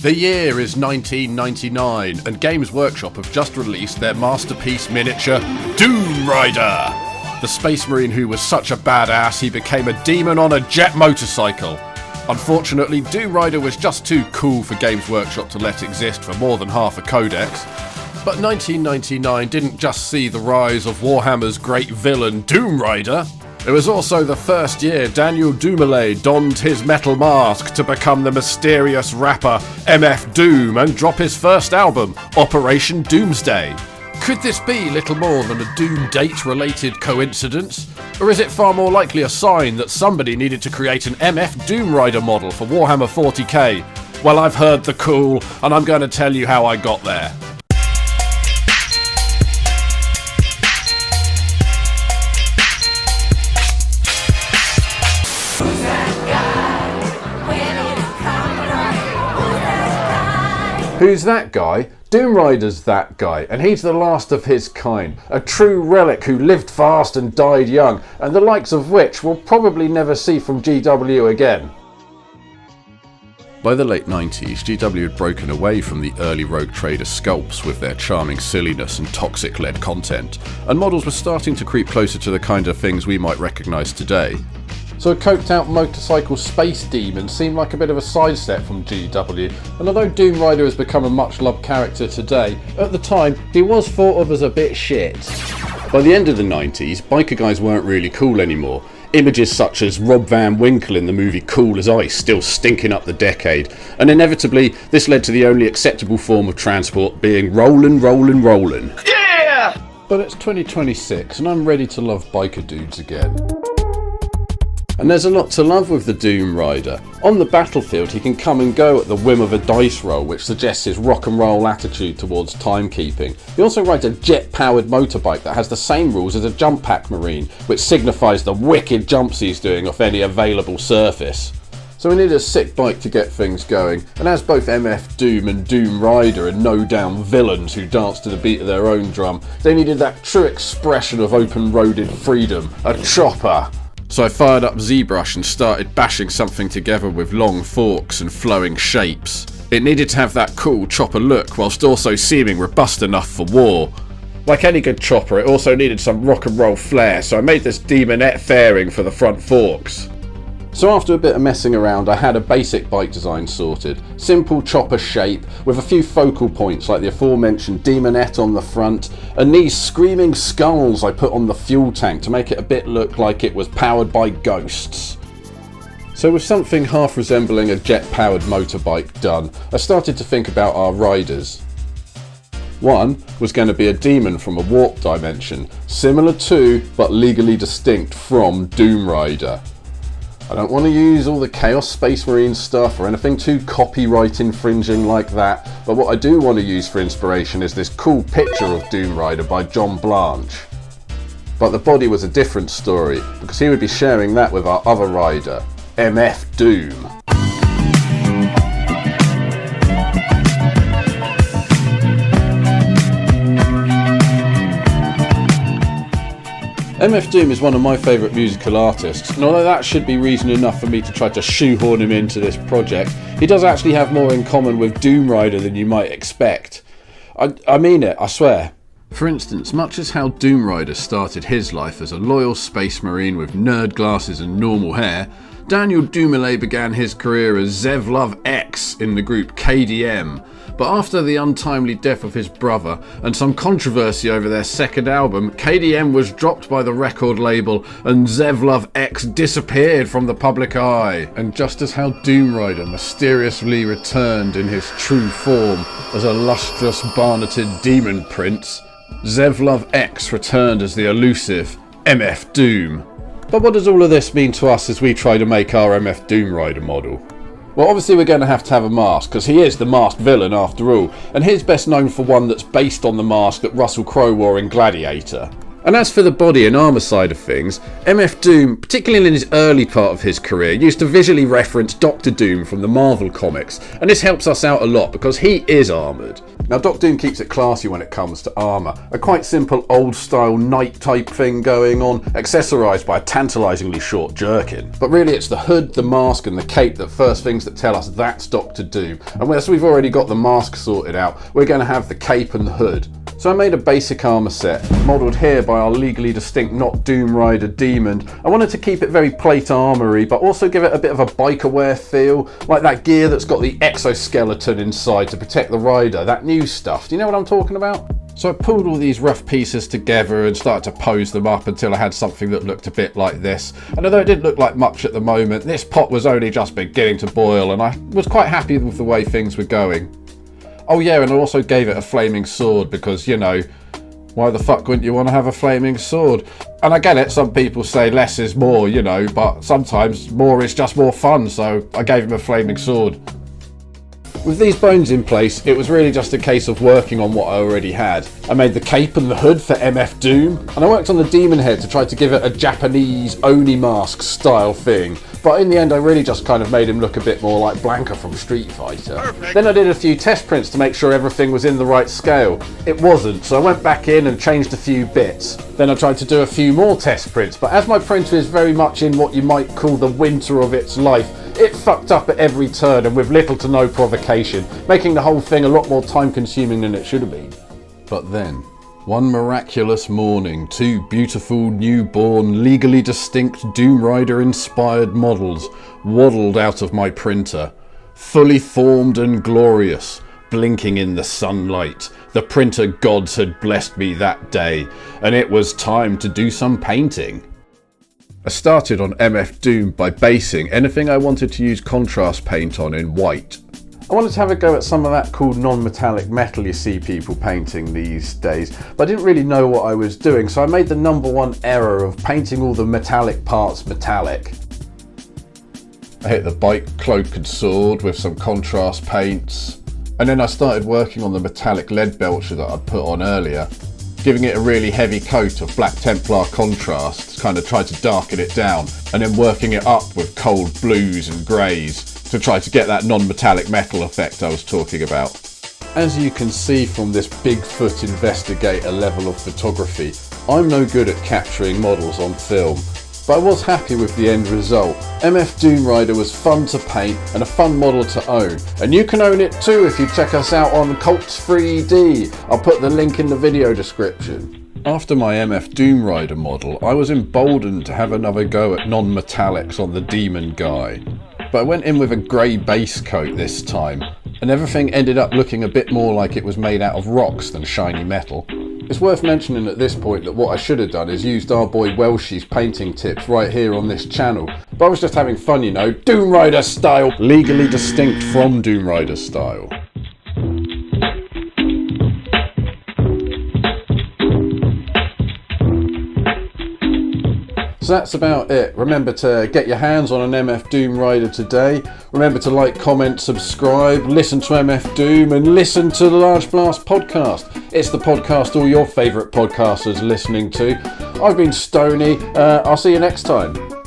The year is 1999 and Games Workshop have just released their masterpiece miniature, DOOMrider! The Space Marine who was such a badass he became a demon on a jet motorcycle. Unfortunately, DOOMrider was just too cool for Games Workshop to let exist for more than half a codex. But 1999 didn't just see the rise of Warhammer's great villain, DOOMrider. It was also the first year Daniel DOOMrider donned his metal mask to become the mysterious rapper MF Doom and drop his first album, Operation Doomsday. Could this be little more than a Doom date-related coincidence? Or is it far more likely a sign that somebody needed to create an MF DOOMrider model for Warhammer 40k? Well, I've heard the call, and I'm going to tell you how I got there. Who's that guy? DOOMrider's that guy, and he's the last of his kind, a true relic who lived fast and died young, and the likes of which we'll probably never see from GW again. By the late 90s, GW had broken away from the early Rogue Trader sculpts with their charming silliness and toxic-led content, and models were starting to creep closer to the kind of things we might recognise today. So a coked out motorcycle space demon seemed like a bit of a sidestep from GW, and although DOOMrider has become a much loved character today, at the time he was thought of as a bit shit. By the end of the 90s, biker guys weren't really cool anymore. Images such as Rob Van Winkle in the movie Cool as Ice still stinking up the decade, and inevitably this led to the only acceptable form of transport being rollin'. Yeah! But it's 2026 and I'm ready to love biker dudes again. And there's a lot to love with the DOOMrider. On the battlefield he can come and go at the whim of a dice roll, which suggests his rock and roll attitude towards timekeeping. He also rides a jet powered motorbike that has the same rules as a jump pack marine, which signifies the wicked jumps he's doing off any available surface. So we need a sick bike to get things going, and as both MF Doom and DOOMrider are no down villains who dance to the beat of their own drum, they needed that true expression of open-roaded freedom, a chopper. So I fired up ZBrush and started bashing something together with long forks and flowing shapes. It needed to have that cool chopper look whilst also seeming robust enough for war. Like any good chopper, it also needed some rock and roll flair, so I made this demonette fairing for the front forks. So after a bit of messing around, I had a basic bike design sorted. Simple chopper shape with a few focal points like the aforementioned demonette on the front and these screaming skulls I put on the fuel tank to make it a bit look like it was powered by ghosts. So with something half resembling a jet-powered motorbike done, I started to think about our riders. One was going to be a demon from a warp dimension, similar to but legally distinct from DOOMrider. I don't want to use all the Chaos Space Marine stuff or anything too copyright infringing like that, but what I do want to use for inspiration is this cool picture of DOOMrider by John Blanche. But the body was a different story, because he would be sharing that with our other rider, MF Doom. MF Doom is one of my favourite musical artists, and although that should be reason enough for me to try to shoehorn him into this project, he does actually have more in common with DOOMrider than you might expect. I mean it, I swear. For instance, much as how DOOMrider started his life as a loyal space marine with nerd glasses and normal hair, Daniel DOOMrider began his career as Zevlov X in the group KDM. But after the untimely death of his brother and some controversy over their second album, KDM was dropped by the record label and Zevlov X disappeared from the public eye. And just as how DOOMrider mysteriously returned in his true form as a lustrous barneted demon prince, Zevlov X returned as the elusive MF Doom. But what does all of this mean to us as we try to make our MF DOOMrider model? Well, obviously we're going to have a mask, because he is the masked villain after all, and he's best known for one that's based on the mask that Russell Crowe wore in Gladiator. And as for the body and armour side of things, MF Doom, particularly in his early part of his career, used to visually reference Doctor Doom from the Marvel comics, and this helps us out a lot because he is armoured. Now Doctor Doom keeps it classy when it comes to armour, a quite simple old style knight type thing going on, accessorised by a tantalisingly short jerkin. But really it's the hood, the mask and the cape that first things that tell us that's Doctor Doom, and as we've already got the mask sorted out, we're going to have the cape and the hood. So I made a basic armour set, modelled here by our legally distinct not DOOMrider Demon. I wanted to keep it very plate armoury, but also give it a bit of a biker-wear feel, like that gear that's got the exoskeleton inside to protect the rider, that new stuff. Do you know what I'm talking about? So I pulled all these rough pieces together and started to pose them up until I had something that looked a bit like this. And although it didn't look like much at the moment, this pot was only just beginning to boil and I was quite happy with the way things were going. Oh yeah, and I also gave it a flaming sword because, you know, why the fuck wouldn't you want to have a flaming sword? And I get it, some people say less is more, you know, but sometimes more is just more fun, so I gave him a flaming sword. With these bones in place, it was really just a case of working on what I already had. I made the cape and the hood for MF Doom, and I worked on the demon head to try to give it a Japanese Oni mask style thing. But in the end I really just kind of made him look a bit more like Blanka from Street Fighter. Perfect. Then I did a few test prints to make sure everything was in the right scale. It wasn't, so I went back in and changed a few bits. Then I tried to do a few more test prints, but as my printer is very much in what you might call the winter of its life, it fucked up at every turn and with little to no provocation, making the whole thing a lot more time consuming than it should have been. But then, one miraculous morning, two beautiful, newborn, legally distinct DOOMrider inspired models waddled out of my printer, fully formed and glorious, blinking in the sunlight. The printer gods had blessed me that day, and it was time to do some painting. I started on MF Doom by basing anything I wanted to use contrast paint on in white. I wanted to have a go at some of that cool non-metallic metal you see people painting these days, but I didn't really know what I was doing, so I made the #1 error of painting all the metallic parts metallic. I hit the bike, cloak and sword with some contrast paints, and then I started working on the metallic lead belcher that I'd put on earlier, giving it a really heavy coat of Black Templar contrast, kind of tried to darken it down, and then working it up with cold blues and greys to try to get that non-metallic metal effect I was talking about. As you can see from this Bigfoot investigator level of photography, I'm no good at capturing models on film, but I was happy with the end result. MF DOOMrider was fun to paint and a fun model to own, and you can own it too if you check us out on Cults 3D. I'll put the link in the video description. After my MF DOOMrider model, I was emboldened to have another go at non-metallics on the demon guy. But I went in with a grey base coat this time, and everything ended up looking a bit more like it was made out of rocks than shiny metal. It's worth mentioning at this point that what I should have done is used our boy Welshie's painting tips right here on this channel, but I was just having fun, you know, DOOMrider style, legally distinct from DOOMrider style. So that's about it. Remember to get your hands on an MF DOOMrider today. Remember to like, comment, subscribe, listen to MF Doom and listen to the Large Blast podcast. It's the podcast all your favourite podcasters are listening to. I've been Stoney. I'll see you next time.